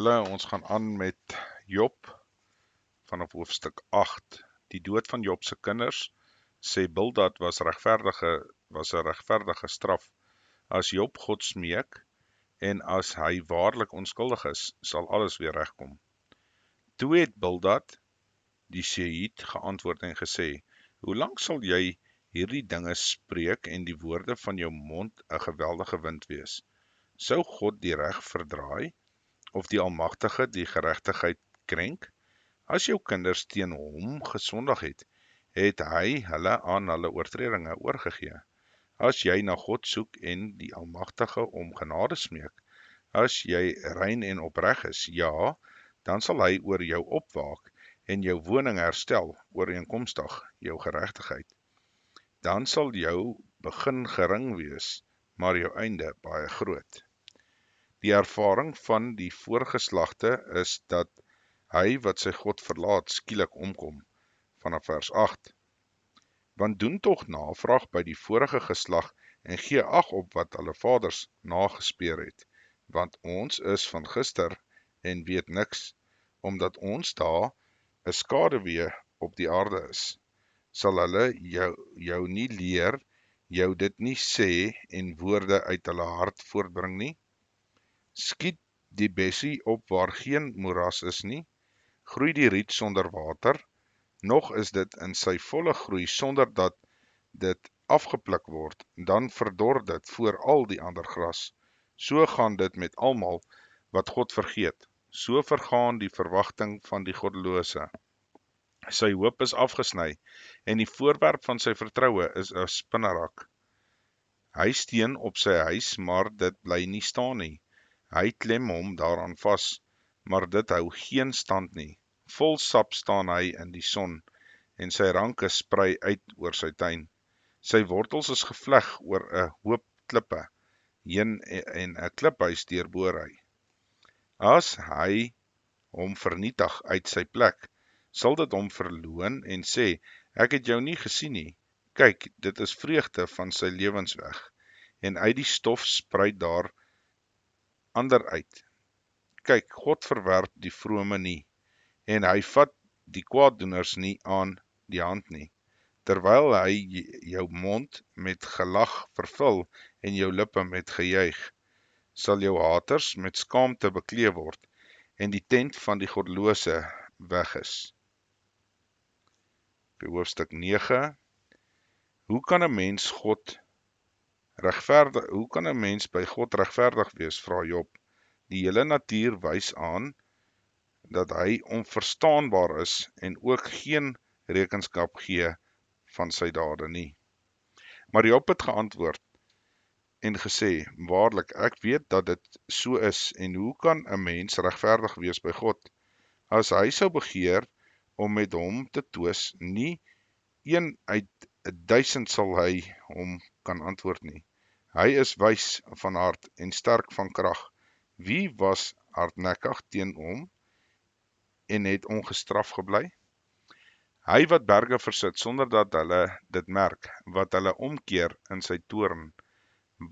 julle, ons gaan aan met Job vanaf hoofstuk 8. Die dood van Job se kinders, sê Bildad was 'n regverdige straf. As Job God smeek en as hy waarlik onskuldig is, sal alles weer regkom. Toe het Bildad, die Shuhit, geantwoord en gesê: Hoe lank sal jy hierdie dinge spreek en die woorde van jou mond 'n geweldige wind wees? Sou God die reg verdraai, of die Almagtige die geregtigheid krenk? As jou kinders teen hom gesondig het hy hulle aan hulle oortredinge oorgegee. As jy na God soek en die Almagtige om genade smeek, as jy rein en opreg is, ja, dan sal hy oor jou opwaak en jou woning herstel ooreenkomstig jou geregtigheid. Dan sal jou begin gering wees, maar jou einde baie groot. Die ervaring van die voorgeslagte is dat hy wat sy God verlaat skielik omkom, vanaf vers 8. Want doen tog navraag by die vorige geslag en gee ag op wat hulle vaders nagespeur het, want ons is van gister en weet niks, omdat ons daar 'n skaduwee op die aarde is. Sal hulle jou nie leer, jou dit nie sê en woorde uit hulle hart voortbring nie? Skiet die bessie op waar geen moeras is nie, groei die riet sonder water, nog is dit in sy volle groei sonder dat dit afgepluk word, dan verdor dit voor al die ander gras. So gaan dit met almal wat God vergeet, so vergaan die verwagting van die goddelose. Sy hoop is afgesny, en die voorwerp van sy vertroue is 'n spinnerak. Hy steun op sy huis, maar dit bly nie staan nie. Hy klem hom daaraan vas, maar dit hou geen stand nie. Vol sap staan hy in die son, en sy ranke sprei uit oor sy tuin. Sy wortels is gevleg oor 'n hoop klippe, heen en 'n kliphuis deurboor hy. As hy hom vernietig uit sy plek, sal dit hom verloon en sê: Ek het jou nie gesien nie. Kyk, dit is vreugde van sy lewensweg, en uit die stof spruit daar ander uit. Kyk, God verwerp die vrome nie, en hy vat die kwaaddoeners nie aan die hand nie. Terwyl hy jou mond met gelag vervul en jou lippe met gejuig, sal jou haters met skaamte beklee word en die tent van die goddelose weg is. Hoofstuk 9. Hoe kan 'n mens by God regverdig wees, vra Job? Die hele natuur wys aan dat hy onverstaanbaar is en ook geen rekenskap gee van sy dade nie. Maar Job het geantwoord en gesê: Waarlik, ek weet dat dit so is, en hoe kan 'n mens regverdig wees by God? As hy sou begeer om met hom te twis, nie 1 uit 1000 sal hy hom kan antwoord nie. Hy is wys van hart en sterk van krag. Wie was hardnekkig teen hom en het ongestraf gebly? Hy wat berge versit sonder dat hulle dit merk, wat hulle omkeer in sy toorn,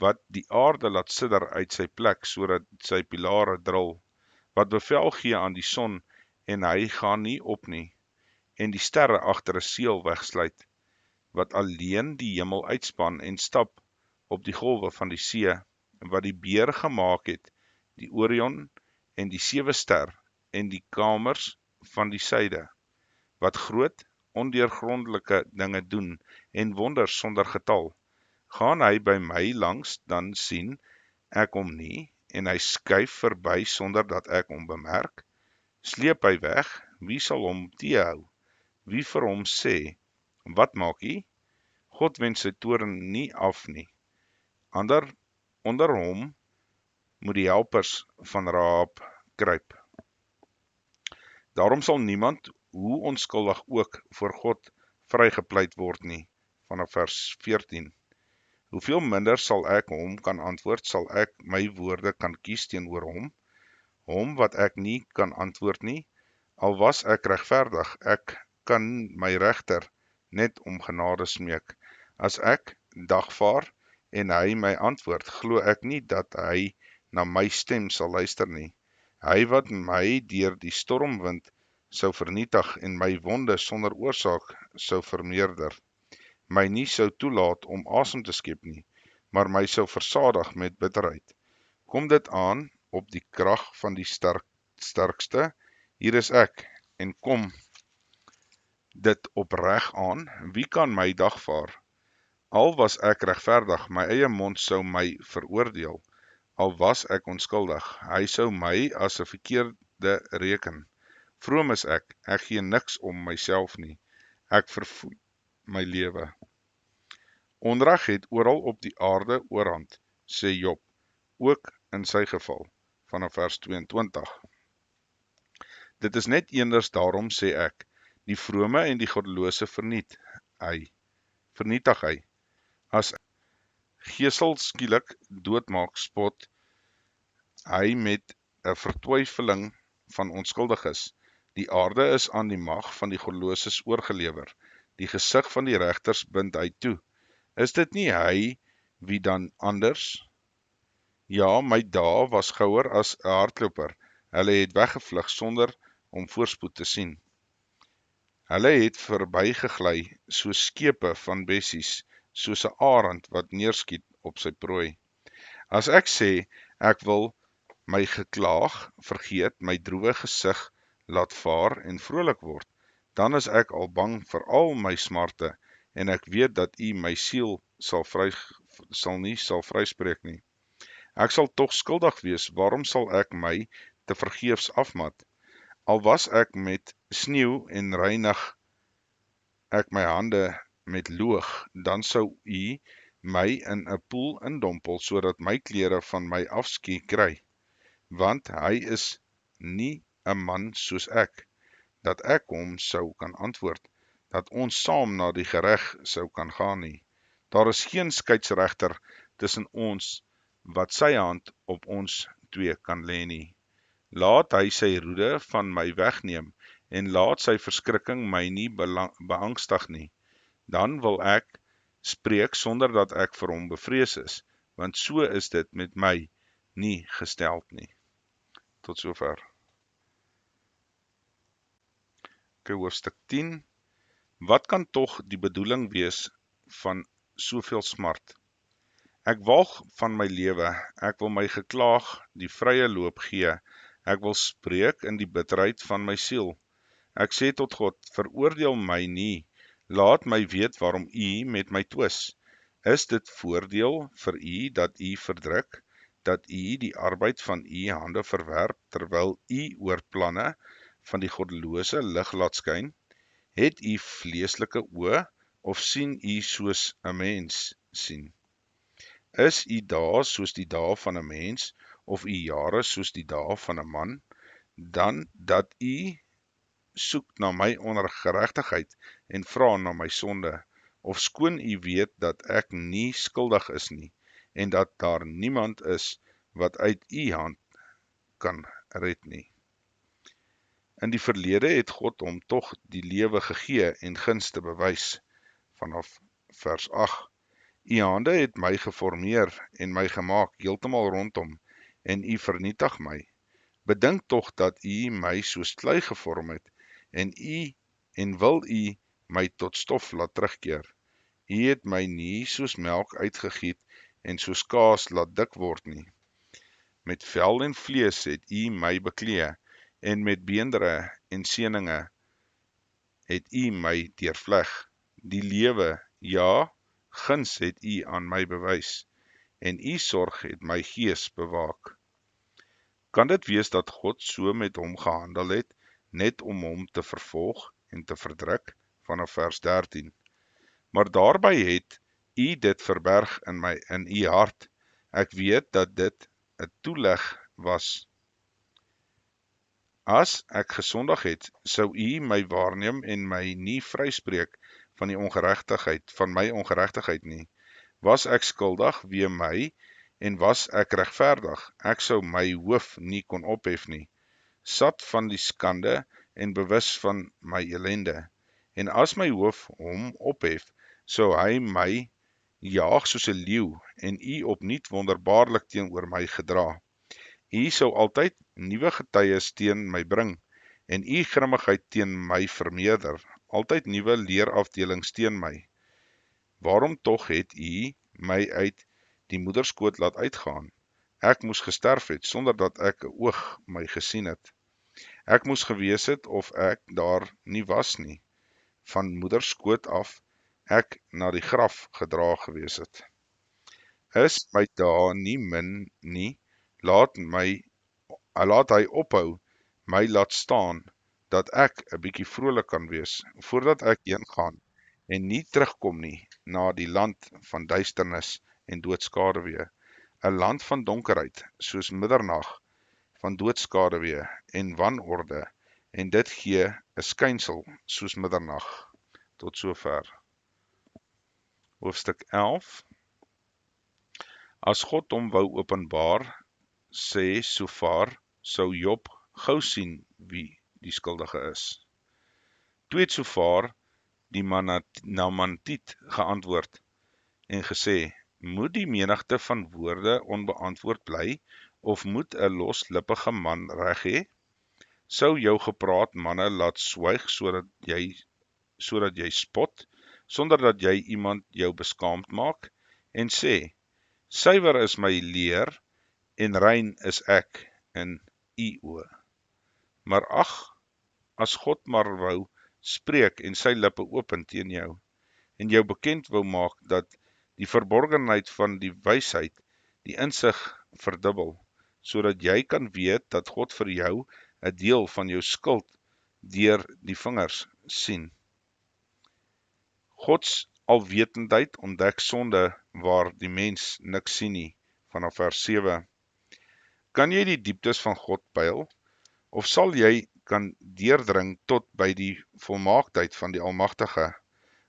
wat die aarde laat sidder uit sy plek sodat sy pilare dril, wat bevel gee aan die son en hy gaan nie op nie, en die sterre agter 'n seël wegsluit, wat alleen die hemel uitspan en stap op die golwe van die see, wat die beer gemaak het, die Orion en die 7 ster en die kamers van die suide, wat groot, ondeurgrondelike dinge doen en wonders sonder getal. Gaan hy by my langs, dan sien ek hom nie, en hy skuif verby sonder dat ek hom bemerk. Sleep hy weg, wie sal hom teehou? Wie vir hom sê: Wat maak u? God wend sy toorn nie af nie. Onder hom moet die helpers van Rahab kruip. Daarom sal niemand, hoe onskuldig ook, voor God vrygepleit word nie, vanaf vers 14. Hoeveel minder sal ek hom kan antwoord, sal ek my woorde kan kies teenoor hom wat ek nie kan antwoord nie, al was ek regverdig, ek kan my regter net om genade smeek. As ek dagvaar en hy my antwoord, glo ek nie dat hy na my stem sal luister nie. Hy wat my deur die stormwind sou vernietig en my wonde sonder oorsaak sou vermeerder, my nie sou toelaat om asem te skep nie, maar my sou versadig met bitterheid. Kom dit aan op die krag van die sterkste, hier is ek, en kom dit opreg aan, wie kan my dagvaar? Al was ek regverdig, my eie mond sou my veroordeel, al was ek onskuldig, hy sou my as 'n verkeerde reken. Vroom is ek gee niks om myself nie, ek verfoei my lewe. Onreg het oral op die aarde oorhand, sê Job, ook in sy geval, vanaf vers 22. Dit is net eenders daarom, sê ek, die vrome en die goddelose vernietig hy. As gesel skielik doodmaak, spot hy met 'n vertwyfeling van onskuldiges. Die aarde is aan die mag van die goddeloses oorgelewer. Die gesig van die regters bind hy toe. Is dit nie hy wie dan anders? Ja, my dae was gouer as 'n hardloper. Hulle het weggevlug sonder om voorspoed te sien. Hulle het verbygegly soos skepe van bessies, soos 'n arend wat neerskiet op sy prooi. As ek sê, ek wil my geklaag vergeet, my droewe gesig laat vaar en vrolik word, dan is ek al bang vir al my smarte, en ek weet dat U my siel sal vryspreek nie. Ek sal tog skuldig wees, waarom sal ek my te vergeefs afmat? Al was ek met sneeu en reinig ek my hande met loog, dan sou U my in 'n poel indompel, sodat my klere van my afskie kry. Want hy is nie 'n man soos ek, dat ek hom sou kan antwoord, dat ons saam na die gereg sou kan gaan nie. Daar is geen skeieregter tussen ons, wat sy hand op ons twee kan lê nie. Laat hy sy roede van my wegneem, en laat sy verskrikking my nie beangstig nie. Dan wil ek spreek sonder dat ek vir hom bevrees is, want so is dit met my nie gesteld nie. Tot sover. Hoofstuk 10. Wat kan tog die bedoeling wees van soveel smart? Ek waag van my lewe, ek wil my geklaag die vrye loop gee, ek wil spreek in die bitterheid van my siel. Ek sê tot God, veroordeel my nie, laat my weet waarom U met my twis. Is dit voordeel vir U dat U verdruk, dat U die arbeid van U hande verwerp, terwyl U oor planne van die goddelose lig laat skyn? Het U vleeslike oë, of sien U soos 'n mens sien? Is U dae soos die dae van 'n mens, of U jare soos die dae van 'n man? Dan dat U soek na my ongeregtigheid en vra na my sonde, of skoon U weet dat ek nie skuldig is nie, en dat daar niemand is wat uit U hand kan red nie. In die verlede het God hom tog die lewe gegee en gunste bewys, vanaf vers 8. U hande het my geformeer en my gemaak heeltemal rondom, en U vernietig my. Bedink tog dat U my soos klei gevorm het, en wil U my tot stof laat terugkeer. U het my nie soos melk uitgegiet en soos kaas laat dik word nie. Met vel en vlees het U my beklee, en met beendere en seninge het U my deurvleg. Die lewe, ja, guns het U aan my bewys, en U sorg het my gees bewaak. Kan dit wees dat God so met hom gehandel het, net om hom te vervolg en te verdruk, vanaf vers 13. Maar daarby het U dit verberg in U hart. Ek weet dat dit 'n toeleg was. As ek gesondig het, sou U my waarneem en my nie vryspreek van my ongeregtigheid nie. Was ek skuldig, wee my, en was ek regverdig, ek sou my hoof nie kon ophef nie. Sat van die skande en bewus van my ellende. En as my hoof hom ophef, sou hy my jaag soos 'n leeu, en U opnuut wonderbaarlik teenoor my gedra. U sou altyd nuwe getuies teen my bring, en u grimmigheid teen my vermeerder, altyd nuwe leerafdelings teen my. Waarom tog het u my uit die moederskoot laat uitgaan? Ek moes gesterf het, sonder dat ek 'n oog my gesien het. Ek moes gewees het of ek daar nie was nie, van moederskoot af ek na die graf gedra gewees het. Is my dae nie min nie, laat hy ophou, my laat staan, dat ek 'n bietjie vrolik kan wees, voordat ek heen gaan, en nie terugkom nie, na die land van duisternis en doodskaduwee, 'n land van donkerheid, soos middernag, van doodskaduwee en wanorde, en dit gee 'n skynsel soos middernag. Tot sover. Hoofstuk 11. As God hom wou openbaar, sê Sofar, sou Job gou sien wie die skuldige is. Toe het Sofar die Namantiet geantwoord en gesê, moet die menigte van woorde onbeantwoord bly, of moet 'n loslippige man reg hê? Sou jou gepraat manne laat swyg sodat jy spot, sonder dat jy iemand jou beskaamd maak, en sê, suiwer is my leer, en rein is ek in u oë. Maar ag, as God maar wou spreek en sy lippe open teen jou, en jou bekend wou maak dat die verborgenheid van die wysheid die insig verdubbel, sodat jy kan weet dat God vir jou 'n deel van jou skuld deur die vingers sien. Gods alwetendheid ontdek sonde waar die mens niks sien nie, vanaf vers 7. Kan jy die dieptes van God pyl, of sal jy kan deurdring tot by die volmaaktheid van die Almagtige?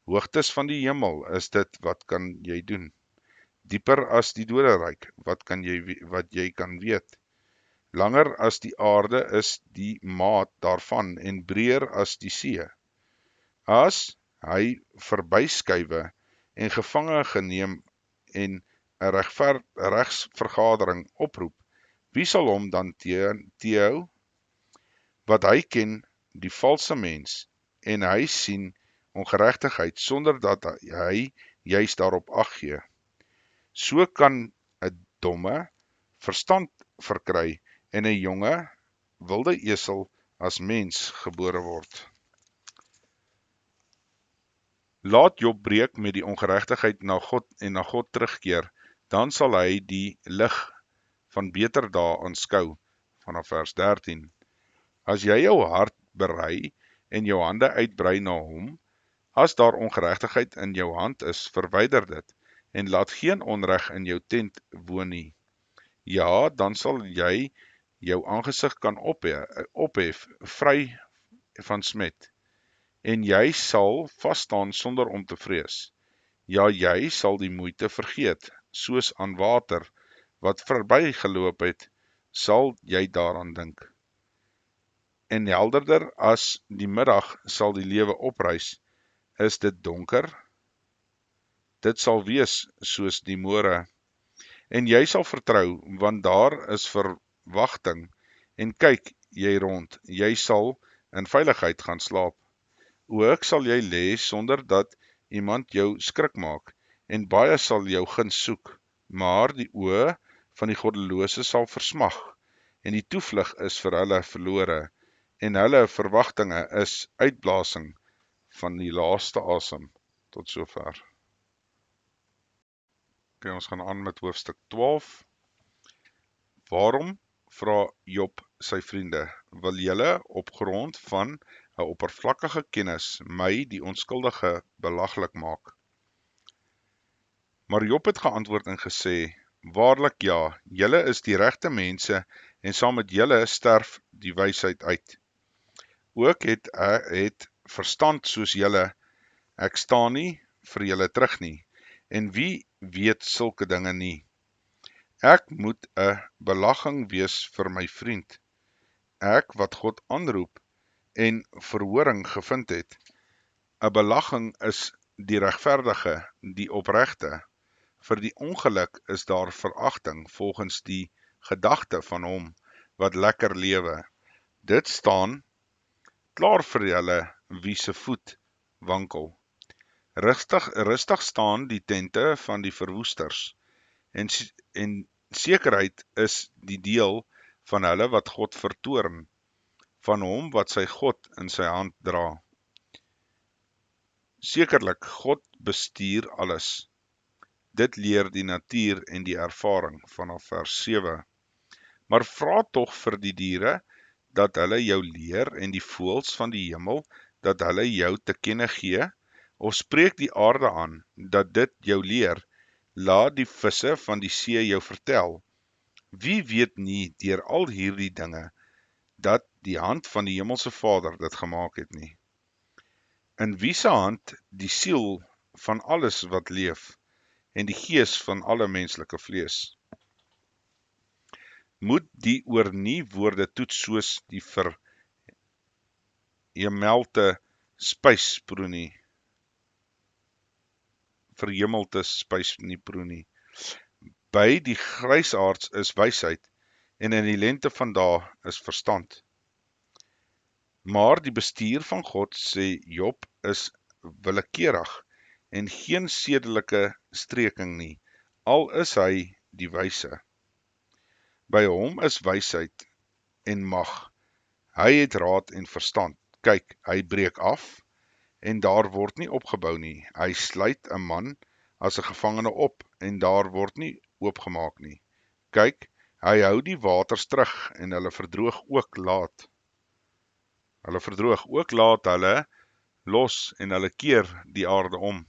Hoogtes van die hemel is dit, wat kan jy doen? Dieper as die doderyk, wat jy kan weet? Langer as die aarde is die maat daarvan, en breër as die see. As hy verbyskuiwe en gevange geneem en 'n regsvergadering oproep, wie sal hom dan teehou? Wat hy ken die valse mens, en hy sien ongeregtigheid, sonder dat hy juis daarop ag gee. So kan 'n domme verstand verkry, en 'n jonge wilde esel as mens gebore word. Laat Job breek met die ongeregtigheid na God terugkeer, dan sal hy die lig van beter dae aanskou, vanaf vers 13. As jy jou hart berei en jou hande uitbrei na hom, as daar ongeregtigheid in jou hand is, verwyder dit, en laat geen onreg in jou tent woon nie. Ja, dan sal jy jou aangesig kan ophef, vry van smet, en jy sal vasstaan sonder om te vrees. Ja, jy sal die moeite vergeet, soos aan water, wat verbygeloop het, sal jy daaraan dink. En helderder as die middag sal die lewe oprys, is dit donker? Dit sal wees soos die môre, en jy sal vertrou, want daar is verwagting, en kyk jy rond, jy sal in veiligheid gaan slaap. Ook sal jy lê sonder dat iemand jou skrik maak, en baie sal jou guns soek, maar die oë van die goddelose sal versmag, en die toevlug is vir hulle verlore, en hulle verwagtinge is uitblasing van die laaste asem. Tot sover. Okay, ons gaan aan met hoofstuk 12. Waarom, vra Job sy vriende, wil julle op grond van 'n oppervlakkige kennis my die onskuldige belaglik maak? Maar Job het geantwoord en gesê, waarlik ja, julle is die regte mense, en saam met julle sterf die wysheid uit. Ook het verstand soos julle, ek staan nie vir julle terug nie, en wie weet sulke dinge nie? Ek moet 'n belaging wees vir my vriend, ek wat God aanroep en verhoring gevind het. 'n belaging is die regverdige, die opregte, vir die ongeluk is daar veragting volgens die gedagte van hom wat lekker lewe. Dit staan klaar vir julle wie se voet wankel. Rustig staan die tente van die verwoesters, en sekerheid is die deel van hulle wat God vertoorn, van hom wat sy God in sy hand dra. Sekerlik, God bestuur alles. Dit leer die natuur en die ervaring vanaf vers 7. Maar vra tog vir die diere, dat hulle jou leer, en die voëls van die hemel, dat hulle jou te kenne gee, of spreek die aarde aan, dat dit jou leer, laat die visse van die see jou vertel. Wie weet nie deur al hierdie dinge, dat die hand van die hemelse Vader dit gemaak het nie? In wie se hand die siel van alles wat leef, en die gees van alle menslike vlees? Moet die oor nie woorde toets soos die verhemelte spys proe nie. By die grysaards is wysheid, en in die lente van dae is verstand. Maar die bestuur van God, sê Job, is willekeurig, en geen sedelike streking nie, al is hy die wyse. By hom is wysheid en mag, hy het raad en verstand. Kyk, hy breek af, en daar word nie opgebou nie. Hy sluit 'n man as 'n gevangene op, en daar word nie oopgemaak nie. Kyk, hy hou die waters terug, en hulle verdroog ook laat. Hulle los, en hulle keer die aarde om.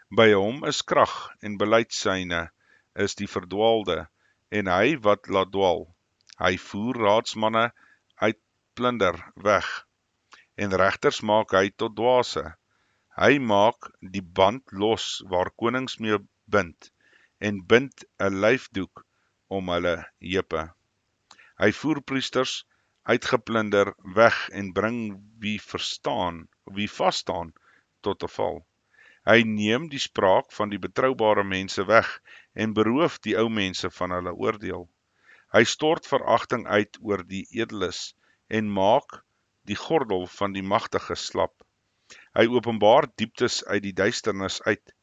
By hom is krag, en beleidsyne is die verdwaalde, en hy wat laat dwaal. Hy voer raadsmanne uit plunder weg, en regters maak hy tot dwaase. Hy maak die band los waar konings mee bind, en bind 'n lyfdoek om hulle heupe. Hy voer priesters uitgeplunder weg, en bring wie vasstaan tot 'n val. Hy neem die spraak van die betroubare mense weg, en beroof die ou mense van hulle oordeel. Hy stort veragting uit oor die edeles, en maak die gordel van die magtige slap. Hy openbaar dieptes uit die duisternis uit,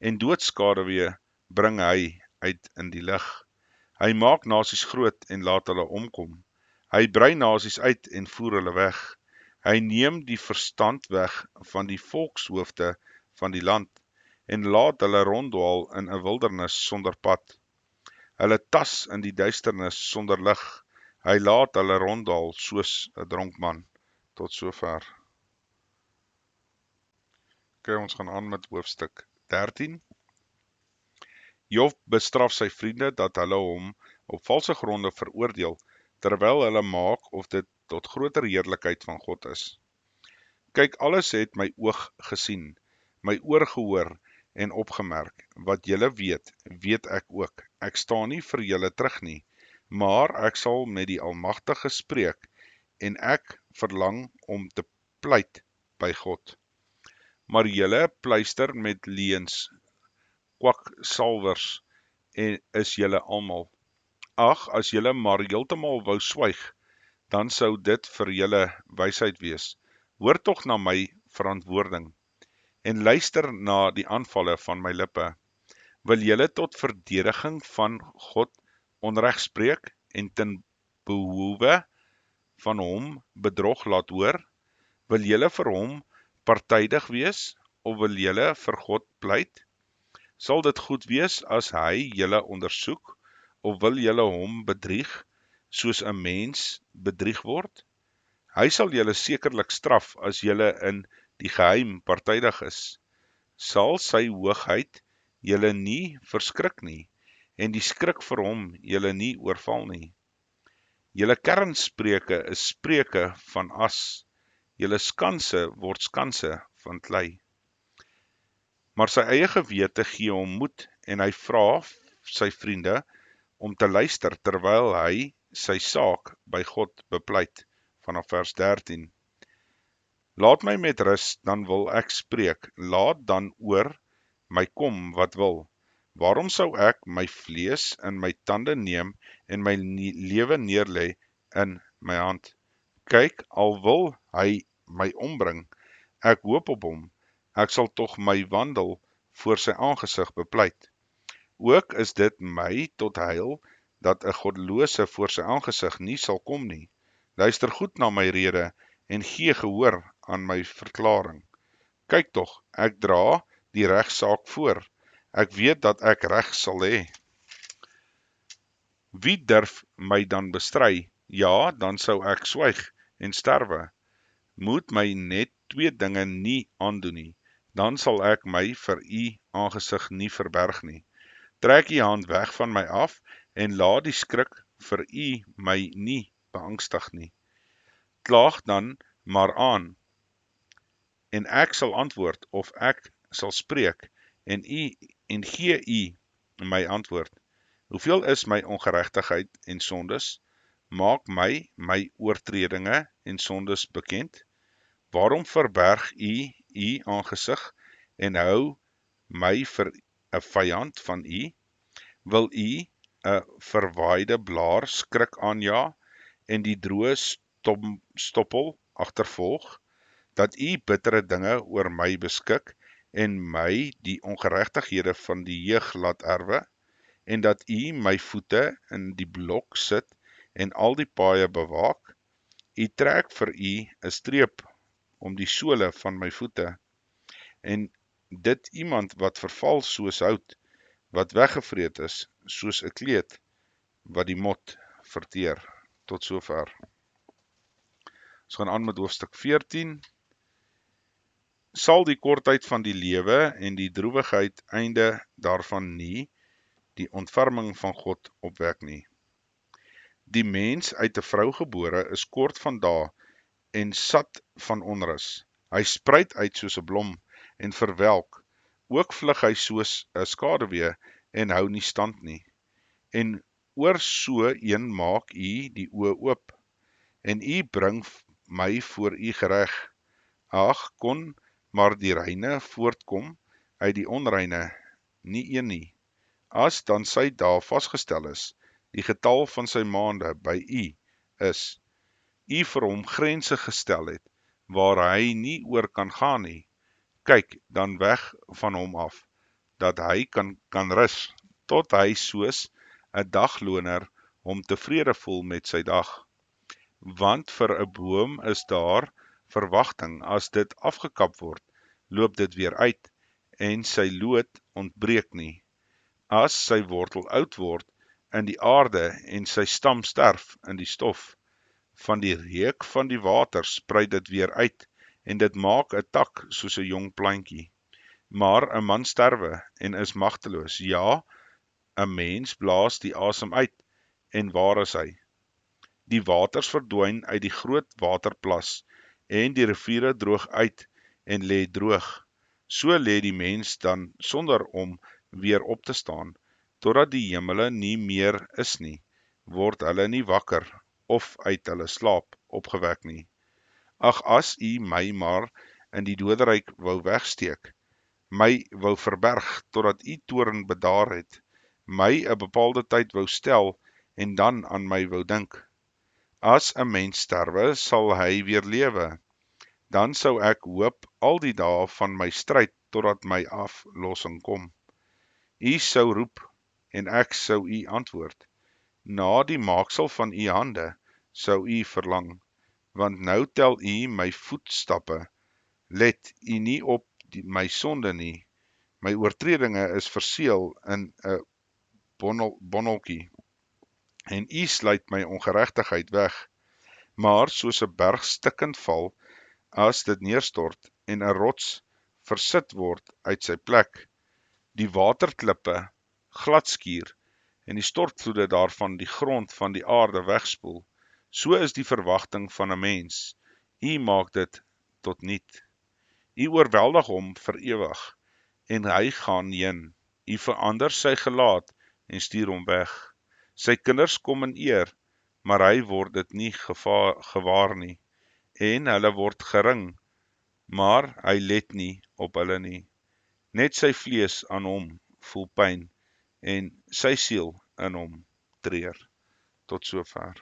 en doodskaduwee bring hy uit in die lig. Hy maak nasies groot en laat hulle omkom. Hy brei nasies uit en voer hulle weg. Hy neem die verstand weg van die volkshoofde van die land, en laat hulle ronddwaal in 'n wildernis sonder pad. Hulle tas in die duisternis sonder lig. Hy laat hulle ronddwaal soos 'n dronk man. Tot sover. Ons gaan aan met hoofstuk 13. Job bestraf sy vriende dat hulle hom op valse gronde veroordeel, terwyl hulle maak of dit tot groter heerlikheid van God is. Kyk, alles het my oog gesien, my oor gehoor en opgemerk. Wat julle weet, weet ek ook. Ek staan nie vir julle terug nie, maar ek sal met die Almagtige spreek, en ek verlang om te pleit by God. Maar julle pleister met leuns, kwaksalwers, en is julle almal. Ag, as julle maar heeltemal wou swyg, dan sou dit vir julle wysheid wees. Hoor tog na my verantwoording, en luister na die aanvalle van my lippe. Wil julle tot verdediging van God onreg spreek, en ten behoewe van hom bedrog laat hoor? Wil julle vir hom partydig wees, of wil julle vir God pleit? Sal dit goed wees as hy julle ondersoek, of wil julle hom bedrieg, soos 'n mens bedrieg word? Hy sal julle sekerlik straf as julle in die geheim partydig is. Sal sy hoogheid julle nie verskrik nie, en die skrik vir hom julle nie oorval nie. Julle kernspreuke is spreuke van as, julle skanse word skanse van klei. Maar sy eie gewete gee hom moed, en hy vra sy vriende om te luister, terwyl hy sy saak by God bepleit. Vanaf vers 13. Laat my met rus, dan wil ek spreek, laat dan oor my kom wat wil. Waarom sou ek my vlees in my tande neem en my lewe neerlê in my hand? Kyk, al wil hy my ombring, ek hoop op hom, ek sal tog my wandel voor sy aangesig bepleit. Ook is dit my tot heil, dat 'n goddelose voor sy aangesig nie sal kom nie. Luister goed na my rede, en gee gehoor aan my verklaring. Kyk tog, ek dra die regsaak voor, ek weet dat ek reg sal hê. Wie durf my dan bestry? Ja, dan sou ek swyg en sterwe. Moet my net 2 dinge nie aandoen nie, dan sal ek my vir u aangesig nie verberg nie. Trek u hand weg van my af, en laat die skrik vir u my nie beangstig nie. Klaag dan maar aan, en ek sal antwoord, of ek sal spreek, en gee u my antwoord. Hoeveel is my ongeregtigheid en sondes? Maak my oortredinge en sondes bekend. Waarom verberg u aangesig en hou my vir 'n vyand van u? Wil u 'n verwaaide blaar skrik aanjaag en die droë stoppel agtervolg, dat u bittere dinge oor my beskik en my die ongeregtighede van die jeug laat erwe, en dat u my voete in die blok sit en al die paaie bewaak? U trek vir u 'n streep om die sole van my voete, en dit iemand wat verval soos hout, wat weggevreet is soos 'n kleed, wat die mot verteer. Tot sover. Ons gaan aan met hoofstuk 14. Sal die kortheid van die lewe en die droewigheid einde daarvan nie die ontferming van God opwek nie. Die mens uit 'n vrou gebore is kort van dae en sat van onrus. Hy spruit uit soos 'n blom en verwelk. Ook vlug hy soos 'n skaduwee en hou nie stand nie. En oor so een maak u die oë oop, en u bring my voor u gereg. Ag, kon maar die reine voortkom uit die onreine, nie een nie. As dan sy dae vasgestel is, die getal van sy maande by u is, u vir hom grense gestel het, waar hy nie oor kan gaan nie, kyk dan weg van hom af, dat hy kan rus, tot hy soos 'n dagloner hom tevrede voel met sy dag. Want vir 'n boom is daar verwagting, as dit afgekap word, loop dit weer uit, en sy loot ontbreek nie. As sy wortel oud word in die aarde en sy stam sterf in die stof, van die reuk van die water sprei dit weer uit, en dit maak 'n tak soos 'n jong plantjie. Maar 'n man sterwe en is magteloos. Ja, 'n mens blaas die asem uit, en waar is hy? Die waters verdwyn uit die groot waterplas, en die riviere droog uit en lê droog. So lê die mens dan sonder om weer op te staan, totdat die hemele nie meer is nie, word hulle nie wakker of uit hulle slaap opgewek nie. Ag, as u my maar in die doderyk wou wegsteek, my wou verberg totdat u toorn bedaar het, my 'n bepaalde tyd wou stel en dan aan my wou dink. As 'n mens sterwe, sal hy weer lewe. Dan sou ek hoop al die dae van my stryd totdat my aflossing kom. U sou roep en ek sou u antwoord. Na die maaksel van u hande sou u verlang, want nou tel u my voetstappe. Let u nie op my sonde nie. My oortredinge is verseël in 'n bonneltjie, en u sluit my ongeregtigheid weg. Maar soos 'n berg stikkend val, as dit neerstort, en 'n rots versit word uit sy plek, die waterklippe gladskuur, en die stortvloede daarvan die grond van die aarde wegspoel, so is die verwagting van 'n mens. U maak dit tot niet. U oorweldig hom vir ewig, en hy gaan heen. U verander sy gelaat en stuur hom weg. Sy kinders kom in eer, maar hy word dit nie gewaar nie, en hulle word gering, maar hy let nie op hulle nie. Net sy vlees aan hom voel pyn, en sy siel in hom treur. Tot sover.